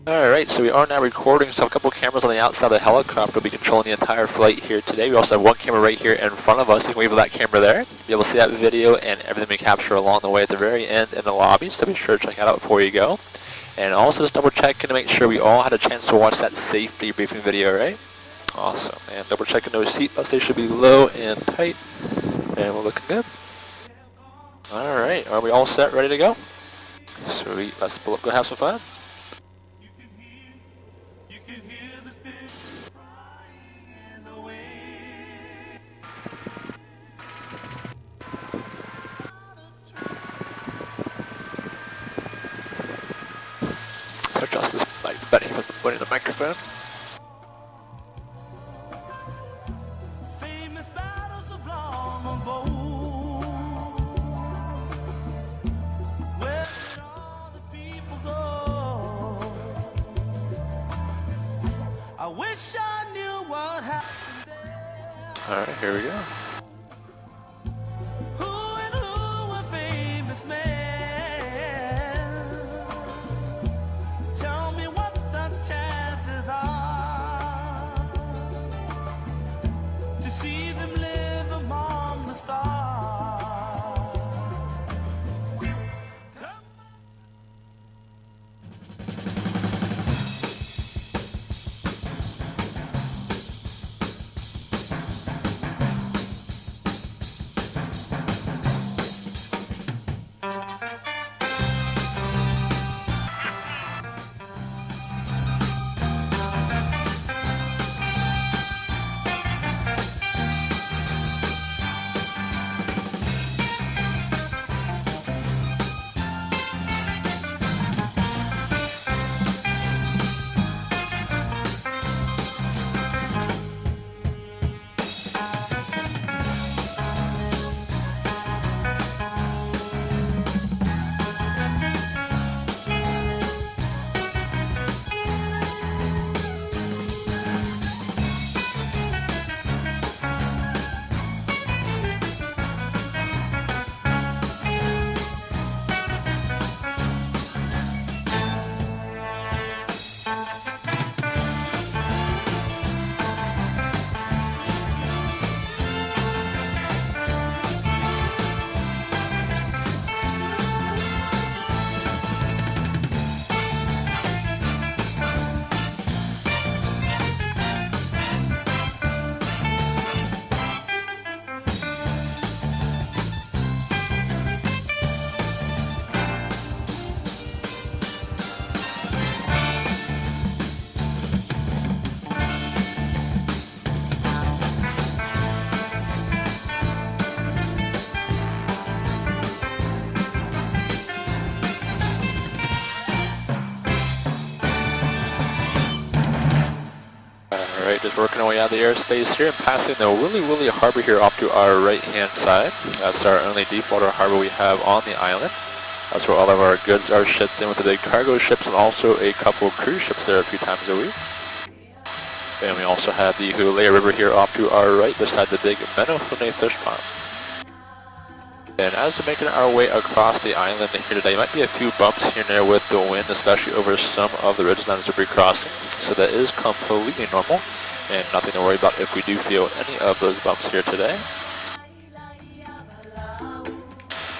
Alright, so we are now recording, so a couple cameras on the outside of the helicopter will be controlling the entire flight here today. We also have one camera right here in front of us. You can wave that camera there. Be able to see that video and everything we capture along the way at the very end in the lobby, so be sure to check that out before you go. And also just double checking to make sure we all had a chance to watch that safety briefing video, right? Awesome, and double checking those seatbelts, they should be low and tight, and we're looking good. Alright, are we all set, ready to go? Sweet, let's pull up, go have some fun. So adjust this mic better with the point of the microphone. Famous battles of long ago. Where did all the people go? I wish I knew what happened there. Alright, here we go. Who and who were famous men? Tell me what the chances are to see them live among the stars. Come Alright, just working our way out of the airspace here and passing the Willy Willy Harbor here off to our right hand side. That's our only deep water harbor we have on the island. That's where all of our goods are shipped in with the big cargo ships and also a couple cruise ships there a few times a week. And we also have the Hulea River here off to our right beside the big Menehune fish pond. And as we're making our way across the island here today, there might be a few bumps here and there with the wind, especially over some of the ridgelines we'll be crossing. So that is completely normal and nothing to worry about if we do feel any of those bumps here today.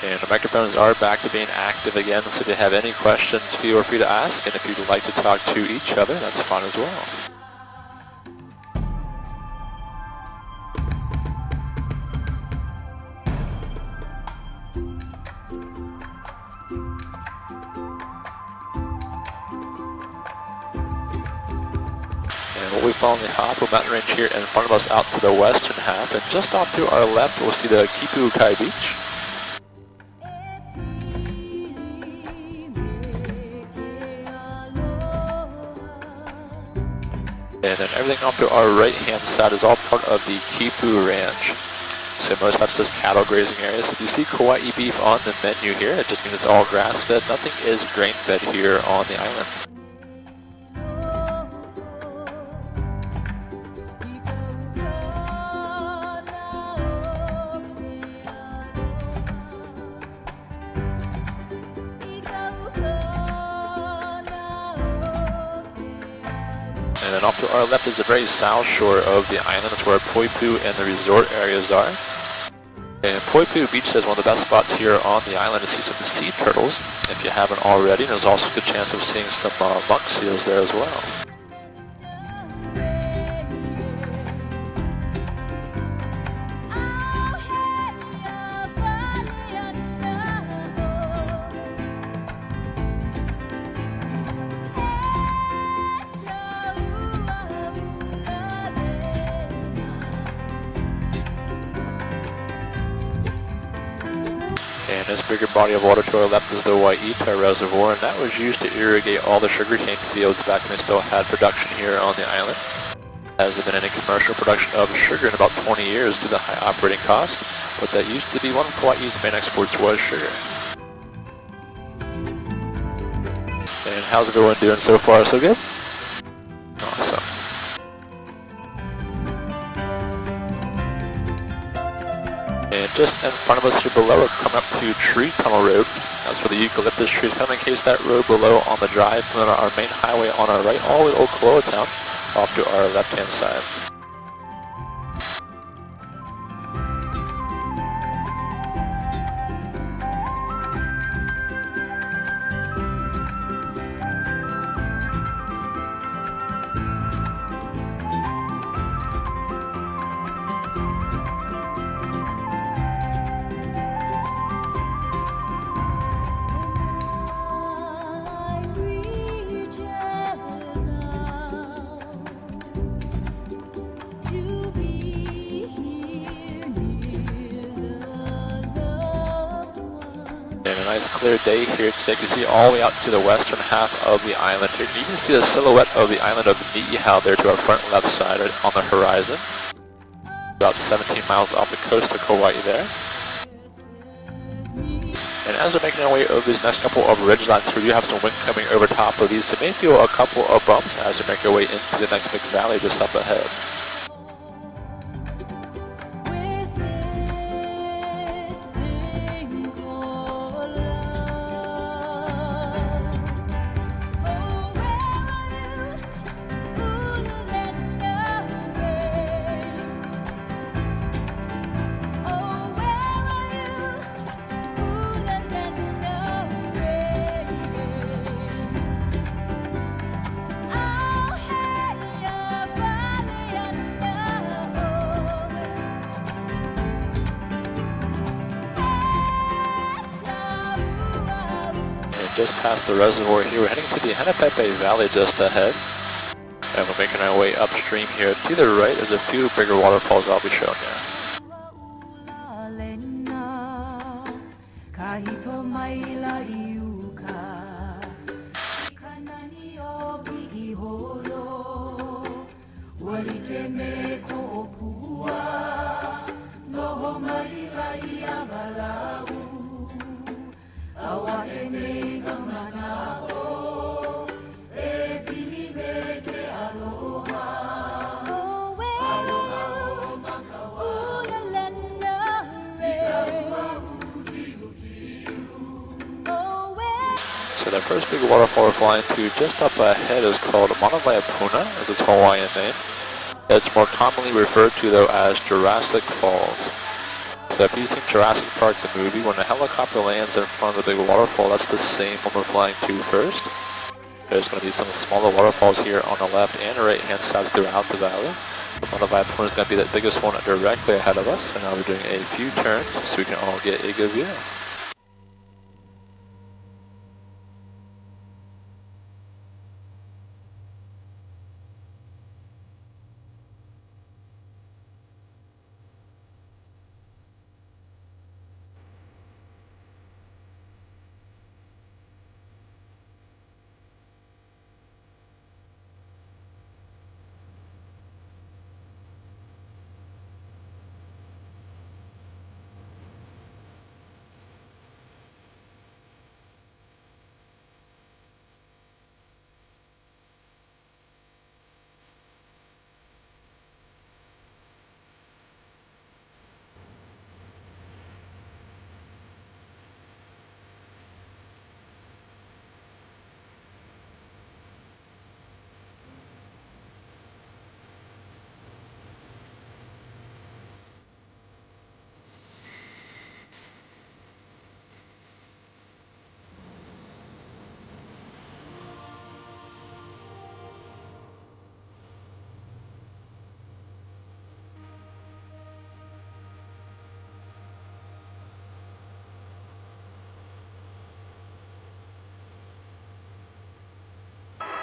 And the microphones are back to being active again, so if you have any questions, feel free to ask. And if you'd like to talk to each other, that's fine as well. We'll be following the Hapu mountain range here in front of us out to the western half, and just off to our left we'll see the Kauai beach. And then everything off to our right hand side is all part of the Kipu Ranch. So most that's just cattle grazing areas. If you see Kauai beef on the menu here, it just means it's all grass fed. Nothing is grain fed here on the island. off to our left is the very south shore of the island. It's where Poipu and the resort areas are. And Poipu Beach is one of the best spots here on the island to see some sea turtles, if you haven't already. And there's also a good chance of seeing some monk seals there as well. And this bigger body of water to our left is the Waita Reservoir, and that was used to irrigate all the sugarcane fields back when they still had production here on the island. Hasn't been any commercial production of sugar in about 20 years due to the high operating cost, but that used to be one of Kauai's main exports was sugar. And how's everyone doing so far? So good? Awesome. And just in front of us here below, we're coming up to Tree Tunnel Road. That's where the eucalyptus trees kind of encase that road below on the drive, and then our main highway on our right, all the way to Old Kaloa Town, off to our left-hand side. And a nice clear day here today. You can see all the way out to the western half of the island here. You can see the silhouette of the island of Niihau there to our front left side on the horizon. About 17 miles off the coast of Kauai there. And as we're making our way over these next couple of ridgelines, we do have some wind coming over top of these, so we may feel a couple of bumps as we make our way into the next big valley just up ahead. Just past the reservoir here, we're heading to the Hanapepe Valley just ahead. And we're making our way upstream here. To the right, there's a few bigger waterfalls I'll be showing you. So the first big waterfall we're flying to just up ahead is called Manawaiapuna, as its Hawaiian name. It's more commonly referred to though as Jurassic Falls. So if you've seen Jurassic Park the movie, when the helicopter lands in front of the big waterfall, that's the same one we're flying to first. There's going to be some smaller waterfalls here on the left and right hand sides throughout the valley. Manawaiapuna is going to be the biggest one directly ahead of us, and now we're doing a few turns so we can all get a good view.